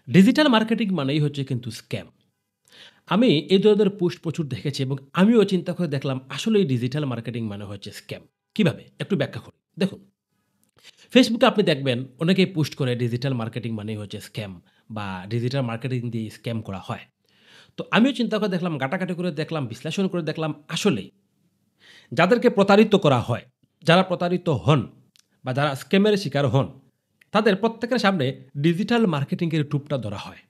Digital marketing মানেই হচ্ছে কিন্তু স্ক্যাম। আমি এই ধরনের পোস্ট প্রচুর দেখেছি এবং আমিও চিন্তা করে দেখলাম আসলেই ডিজিটাল মার্কেটিং মানে হচ্ছে স্ক্যাম। কিভাবে? একটু ব্যাখ্যা করি। দেখুন, ফেসবুকে আপনি দেখবেন অনেকেই পোস্ট করে ডিজিটাল মার্কেটিং মানেই হচ্ছে স্ক্যাম বা ডিজিটাল মার্কেটিং দিয়ে স্ক্যাম করা হয়। তো আমিও চিন্তা করে দেখলাম, ঘাটাঘাটি করে দেখলাম, বিশ্লেষণ করে দেখলাম আসলেই যাদেরকে প্রতারিত করা হয়, যারা প্রতারিত হন বা যারা স্ক্যামের শিকার হন, তাদের প্রত্যেকের সামনে ডিজিটাল মার্কেটিং এর টুপটা ধরা হয়।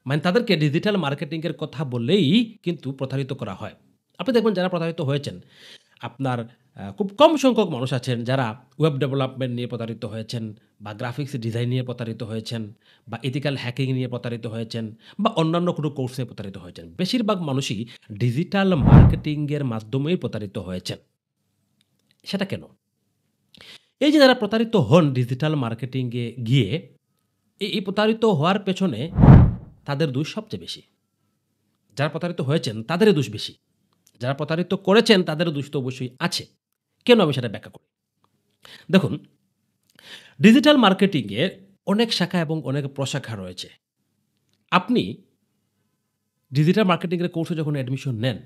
মানে তাদেরকে ডিজিটাল মার্কেটিং এর কথা বললেই কিন্তু প্রতারিত করা হয়। আপনি দেখবেন যারা প্রতারিত হয়েছেন, আপনার খুব কম সংখ্যক মানুষ আছেন যারা ওয়েব ডেভেলপমেন্ট নিয়ে প্রতারিত হয়েছেন বা গ্রাফিক্স ডিজাইন নিয়ে প্রতারিত হয়েছেন বা এথিক্যাল হ্যাকিং নিয়ে প্রতারিত হয়েছেন বা অন্যান্য কোনো কোর্সে প্রতারিত হয়েছেন। বেশিরভাগ মানুষই ডিজিটাল মার্কেটিং এর মাধ্যমেই প্রতারিত হয়েছেন। সেটা কেন? এই যে যারা প্রতারিত হন ডিজিটাল মার্কেটিং এ গিয়ে, এই প্রতারিত হওয়ার পেছনে তাদের দোষ সবচেয়ে বেশি। যারা প্রতারিত হয়েছেন তাদেরই দোষ বেশি। যারা প্রতারিত করেছেন তাদেরও দোষ তো অবশ্যই আছে। কেন আমি সেটা ব্যাখ্যা করি। দেখুন, ডিজিটাল মার্কেটিং এর অনেক শাখা এবং অনেক প্রশাখা রয়েছে। আপনি ডিজিটাল মার্কেটিং এর কোর্সে যখন অ্যাডমিশন নেন,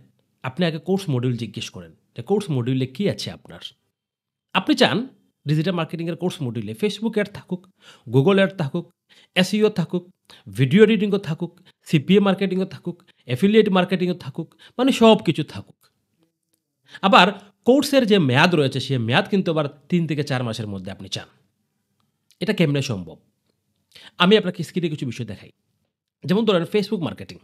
আপনি আগে কোর্স মডিউল জিজ্ঞেস করেন যে কোর্স মডিউলে কি আছে আপনার? আপনি চান ডিজিটাল মার্কেটিং এর কোর্স মডিউলে Facebook অ্যাড থাকুক, Google অ্যাড থাকুক, SEO থাকুক, ভিডিও এডিটিং ও থাকুক, CPA মার্কেটিং ও থাকুক, অ্যাফিলিয়েট মার্কেটিং ও থাকুক, মানে সবকিছু থাকুক। আবার কোর্সের যে মেয়াদ রয়েছে সে মেয়াদ কিন্তু আবার ৩ থেকে ৪ মাসের মধ্যে আপনি চান। এটা কেমনে সম্ভব? আমি আপনাকে স্ক্রিনে কিছু বিষয় দেখাই। যেমন ধরেন Facebook মার্কেটিং।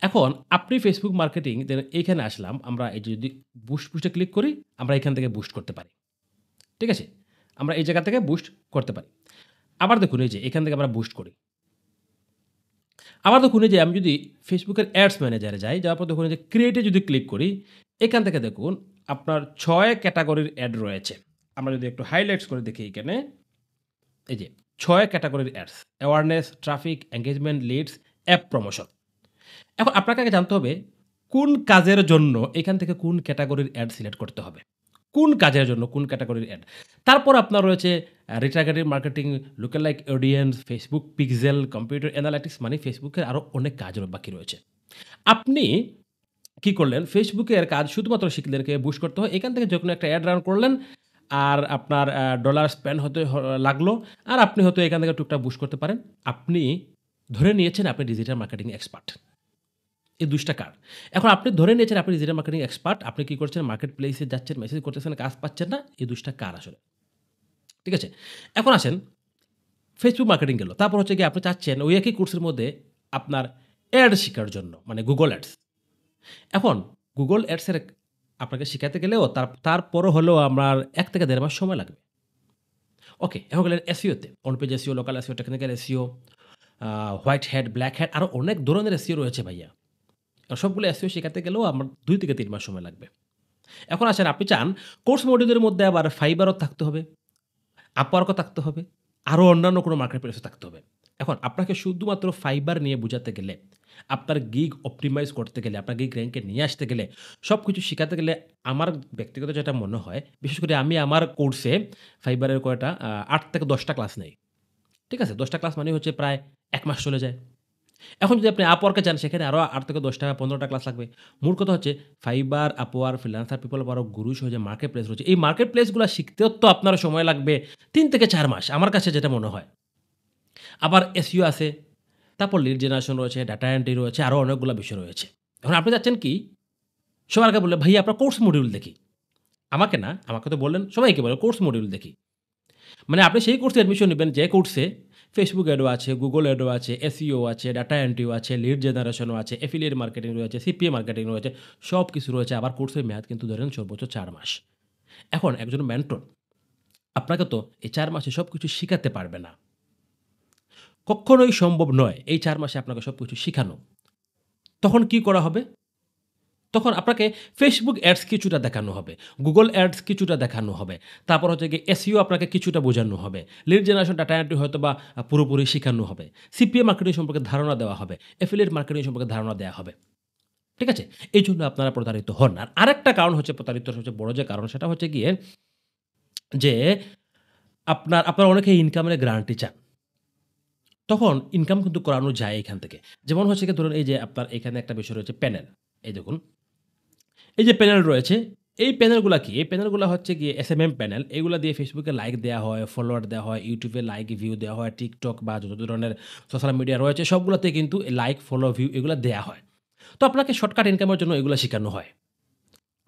এখন আপনি Facebook মার্কেটিং এইখানে আসলাম। আমরা এই যে যদি বুস্ট এ ক্লিক করি, আমরা এখান থেকে বুস্ট করতে পারি। ঠিক আছে? আমরা এই জায়গা থেকে বুস্ট করতে পারি। আবার দেখুন এই যে এখান থেকে আমরা বুস্ট করি। আবার দেখুন এই যে আমি যদি Facebook এর অ্যাডস ম্যানেজারে যাই, যাওয়ার পর দেখুন এই যে ক্রিয়েট এ যদি ক্লিক করি, এখান থেকে দেখুন আপনার ৬ ক্যাটেগরির অ্যাড রয়েছে। আমরা যদি একটু হাইলাইটস করে দেখি এখানে, এই যে ৬ ক্যাটেগরির ads, awareness, traffic, engagement, leads, app promotion. এখন আপনাকে আগে জানতে হবে কোন কাজের জন্য এখান থেকে কোন ক্যাটেগরির অ্যাড সিলেক্ট করতে হবে। কোন কাজের জন্য কোন ক্যাটেগরির অ্যাড। তারপর আপনার রয়েছে retargeted marketing, look like audience, Facebook pixel, computer analytics, মানে ফেসবুকের আরো অনেক কাজ বাকি রয়েছে। আপনি কি করলেন? ফেসবুকের কাজ শুধুমাত্র শিখলেন কিভাবে বুস্ট করতে হয়। এখান থেকে যেকোনো একটা অ্যাড রান করলেন। আর আপনার ডলার স্পেন্ড হতে লাগলো। আর আপনি হয়তো এখান থেকে টুকটাক বুস্ট করতে পারেন। আপনি ধরে নিয়েছেন আপনি ডিজিটাল মার্কেটিং এক্সপার্ট। এই দোষটা কার? এখন আপনি ধরে নিয়েছেন আপনি ডিজিটাল মার্কেটিং এক্সপার্ট। আপনি কি করছেন? মার্কেট প্লেসে যাচ্ছেন, মেসেজ করতেছেন, কাজ পাচ্ছেন না। এই দোষটা কার আসলে? ঠিক আছে? এখন আসেন Facebook মার্কেটিং গেল। তারপর হচ্ছে গিয়ে আপনি চাচ্ছেন ওই একই কোর্সের মধ্যে আপনার অ্যাড শিখার জন্য, মানে Google Ads। এখন Google Ads এর আপনাকে শিখাতে গেলেও তারপরও হলেও আমার ১ থেকে ১.৫ মাস সময় লাগবে। ওকে, এখন গেলেন SEO তে। On page SEO, local SEO, technical SEO, white hat, black hat, আরো অনেক ধরনের SEO রয়েছে ভাইয়া। সবগুলো SEO শিখাতে গেলেও আমার ২ থেকে ৩ মাস সময় লাগবে। এখন আসেন আপনি চান কোর্স মডিউলের মধ্যে আবার Fiverr ও থাকতে হবে, Upwork ও থাকতে হবে, আরো অন্যান্য কোনো মার্কেট প্লেসও থাকতে হবে। এখন আপনাকে শুধুমাত্র Fiverr নিয়ে বুঝাতে গেলে, আপনার গিগ অপ্টিমাইজ করতে গেলে, আপনার গিগ র‍্যাংকে নিয়ে আসতে গেলে, সবকিছু শিখাতে গেলে আমার ব্যক্তিগত যেটা মনে হয়, বিশেষ করে আমি আমার কোর্সে Fiverr এর কয়টা ৮ থেকে ১০ টা ক্লাস নেই। ঠিক আছে? ১০ টা ক্লাস মানে হচ্ছে প্রায় ১ মাস চলে যায়। এখন যদি আপনি Upwork এ যান সেখানে আরো ৮ থেকে ১০ টা ১৫ টা ক্লাস লাগবে। মূল কথা হচ্ছে Fiverr, Upwork, Freelancer People, আরো গুরু সহ যে মার্কেট প্লেস রয়েছে, এই মার্কেট প্লেস গুলা শিখতেও তো আপনার সময় লাগবে ৩ থেকে ৪ মাস। আমার কাছে যেটা মনে হয়। আবার SEO আছে, তারপর লিড জেনারেশন রয়েছে, ডাটা এন্ট্রি রয়েছে, আরো অনেকগুলা বিষয় রয়েছে। এখন আপনি চাচ্ছেন কি? সবার আগে বললেন, "ভাইয়া আপনার কোর্স মডিউল দেখি।" আমাকে না, আমাকে তো বললেন, সবাইকে বলে কোর্স মডিউল দেখি। মানে আপনি সেই কোর্সে অ্যাডমিশন নিবেন যে কোর্সে Facebook অ্যাডও আছে, Google অ্যাডও আছে, SEO আছে, ডাটা এন্ট্রিও আছে, লিড জেনারেশনও আছে, এফিলিয়েট মার্কেটিং রয়েছে, CPA মার্কেটিং রয়েছে, সবকিছু রয়েছে। আবার কোর্সের মেয়াদ কিন্তু ধরেন সর্বোচ্চ ৪ মাস। এখন একজন মেন্টর আপনাকে তো এই ৪ মাসে সবকিছু শিখাতে পারবে না। কক্ষনোই সম্ভব নয় এই ৪ মাসে আপনাকে সবকিছু শিখানো। তখন কি করা হবে? তখন আপনাকে Facebook অ্যাডস কিছুটা দেখানো হবে। Google অ্যাডস কিছুটা দেখানো হবে। তারপর হচ্ছে গিয়ে SEO আপনাকে কিছুটা বোঝানো হবে। লিড জেনারেশন, ডাটা এন্ট্রি হয়তোবা পুরোপুরি শিখানো হবে। CPA মার্কেটিং সম্পর্কে ধারণা দেওয়া হবে। এফিলিয়েট মার্কেটিং সম্পর্কে ধারণা দেয়া হবে। ঠিক আছে? এইজন্য আপনারা প্রতারিত হন। আর আরেকটা কারণ হচ্ছে প্রতারিতর সবচেয়ে বড় যে কারণ সেটা হচ্ছে গিয়ে যে আপনারা অনেকেই ইনকামের গ্যারান্টি চান। তখন ইনকাম কিন্তু করানো যায় এখান থেকে। যেমন হচ্ছে গিয়ে ধরুন এই যে আপনার এখানে একটা বিষয় রয়েছে প্যানেল। এই দেখুন, এই যে প্যানেল রয়েছে, এই প্যানেলগুলা কি? এই প্যানেলগুলা হচ্ছে গিয়ে এসএমএম প্যানেল। এগুলা দিয়ে Facebook এ লাইক দেয়া হয়, ফলোয়ার দেওয়া হয়, YouTube এ লাইক, ভিউ দেওয়া হয়, TikTok বা যত ধরনের সোশ্যাল মিডিয়া রয়েছে সবগুলাতে কিন্তু লাইক, ফলো, ভিউ এগুলা দেয়া হয়। তো আপনাকে শর্টকাট ইনকামের জন্য এগুলা শিখানো হয়।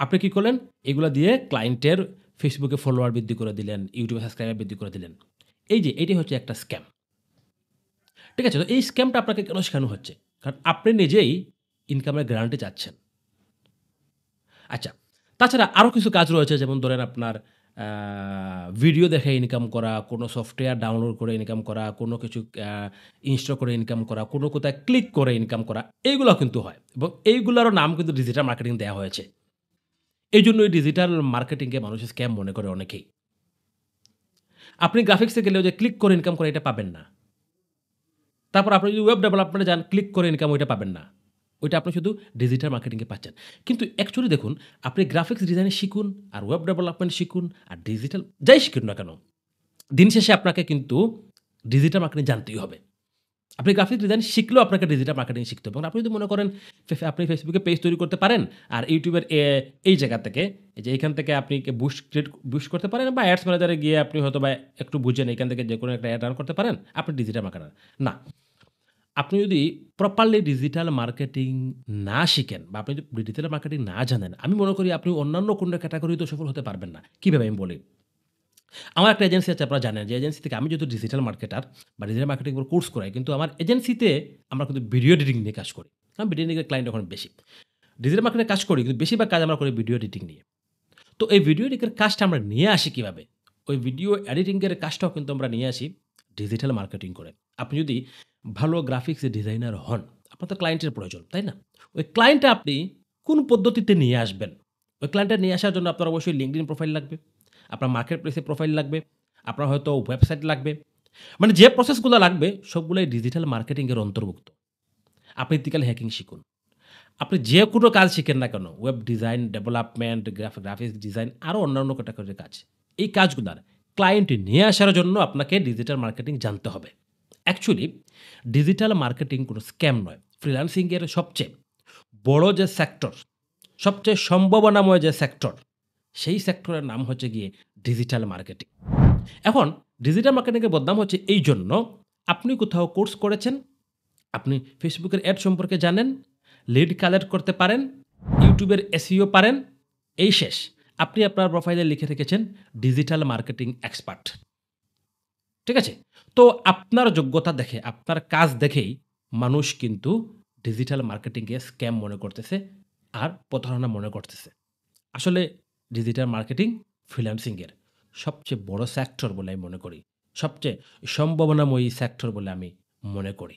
আপনি কি করলেন? এগুলা দিয়ে ক্লায়েন্টের Facebook এ ফলোয়ার বৃদ্ধি করে দিলেন, YouTube এ সাবস্ক্রাইবার বৃদ্ধি করে দিলেন। এই যে এটাই হচ্ছে একটা স্ক্যাম। ঠিক আছে? তো এই স্ক্যামটা আপনাকে কেন শেখানো হচ্ছে? কারণ আপনি নিজেই ইনকামের গ্যারান্টি চাচ্ছেন। আচ্ছা, তাছাড়া আরো কিছু কাজ রয়েছে যেমন ধরেন আপনার আ ভিডিও দেখে ইনকাম করা, কোনো সফটওয়্যার ডাউনলোড করে ইনকাম করা, কোনো কিছু আ ইনস্টল করে ইনকাম করা, কোনো কোথায় ক্লিক করে ইনকাম করা, এইগুলাও কিন্তু হয় এবং এইগুলারও নাম কিন্তু ডিজিটাল মার্কেটিং দেয়া হয়েছে। এইজন্য এই ডিজিটাল মার্কেটিংকে মানুষ স্ক্যাম মনে করে অনেকেই। আপনি গ্রাফিক্সে গেলে ওই যে ক্লিক করে ইনকাম করে এটা পাবেন না। তারপর আপনি যদি ওয়েব ডেভেলপমেন্টে যান, ক্লিক করে ইনকাম ওইটা পাবেন না। ওইটা আপনি শুধু ডিজিটাল মার্কেটিং এ পাচ্ছেন। কিন্তু অ্যাকচুয়ালি দেখুন, আপনি গ্রাফিক্স ডিজাইন শিখুন, আর ওয়েব ডেভেলপমেন্ট শিখুন, আর ডিজিটাল যাই শিখুন না কেন, দিন শেষে আপনাকে কিন্তু ডিজিটাল মার্কেটিং জানতেই হবে। আপনি গ্রাফিক্স ডিজাইন শিখলেও আপনাকে ডিজিটাল মার্কেটিং শিখতে হবে। এবং আপনি যদি মনে করেন আপনি Facebook এ পেজ তৈরি করতে পারেন, আর YouTube এর এই জায়গা থেকে এই যে এখান থেকে আপনি বুস্ট করতে পারেন বা অ্যাডস ম্যানেজারে গিয়ে আপনি হয়তোবা একটু বুঝেন এখান থেকে যেকোনো একটা অ্যাড রান করতে পারেন, আপনি ডিজিটাল মার্কেটার। না। আপনি যদি প্রপারলি ডিজিটাল মার্কেটিং না শিখেন বা আপনি যদি ডিজিটাল মার্কেটিং না জানেন, আমি মনে করি আপনি অন্যান্য কোনো ক্যাটেগরিতেও সফল হতে পারবেন না। কিভাবে আমি বলি। আমার একটা এজেন্সি আছে আপনারা জানেন যে এজেন্সি থেকে আমি যেহেতু ডিজিটাল মার্কেটার বা ডিজিটাল মার্কেটিং এর কোর্স করাই কিন্তু আমার এজেন্সিতে আমরা কিন্তু ভিডিও এডিটিং নিয়ে কাজ করি। কারণ ভিডিও এডিটিং এর ক্লায়েন্ট এখন বেশি। ডিজিটাল মার্কেটিং কাজ করি কিন্তু বেশিরভাগ কাজ আমরা করি ভিডিও এডিটিং নিয়ে। তো এই ভিডিও এডিটিং এর কাজটা আমরা নিয়ে আসি কিভাবে? ওই ভিডিও এডিটিং এর কাজটাও কিন্তু আমরা নিয়ে আসি ডিজিটাল মার্কেটিং করে। আপনি যদি ভালো গ্রাফিক্স ডিজাইনার হন, আপনার তো ক্লায়েন্টের প্রয়োজন, তাই না? ওই ক্লায়েন্টটা আপনি কোন পদ্ধতিতে নিয়ে আসবেন? ওই ক্লায়েন্টটা নিয়ে আসার জন্য আপনার অবশ্যই LinkedIn প্রোফাইল লাগবে। আপনার মার্কেট প্লেসে প্রোফাইল লাগবে। আপনার হয়তো ওয়েবসাইট লাগবে। মানে যে প্রসেসগুলো লাগবে সবগুলাই ডিজিটাল মার্কেটিং এর অন্তর্ভুক্ত। আপনি ইথিক্যাল হ্যাকিং শিখুন। আপনি যে কোনো কাজ শিখেন না কেন, web design, development, graphics design আরো অন্যান্য ক্যাটেগরির কাজ। এই কাজগুলার ক্লায়েন্ট নিয়ে আসার জন্য আপনাকে ডিজিটাল মার্কেটিং জানতে হবে। অ্যাকচুয়ালি ডিজিটাল মার্কেটিং কোনো স্ক্যাম নয়। ফ্রিল্যান্সিং এর সবচেয়ে বড় যে সেক্টর, সবচেয়ে সম্ভাবনাময় যে সেক্টর, সেই সেক্টরের নাম হচ্ছে গিয়ে ডিজিটাল মার্কেটিং। এখন ডিজিটাল মার্কেটিং এর বদনাম হচ্ছে এইজন্য, আপনি কোথাও কোর্স করেছেন, আপনি Facebook এর অ্যাড সম্পর্কে জানেন, লিড কালেক্ট করতে পারেন, YouTube এর SEO পারেন, এই শেষ। আপনি আপনার প্রোফাইলে লিখে রেখেছেন ডিজিটাল মার্কেটিং এক্সপার্ট। ঠিক আছে? তো আপনার যোগ্যতা দেখে, আপনার কাজ দেখেই মানুষ কিন্তু ডিজিটাল মার্কেটিংকে স্ক্যাম মনে করতেছে আর প্রতারণা মনে করতেছে। আসলে ডিজিটাল মার্কেটিং ফ্রিল্যান্সিং এর সবচেয়ে বড় সেক্টর বলে আমি মনে করি। সবচেয়ে সম্ভাবনাময়ী সেক্টর বলে আমি মনে করি।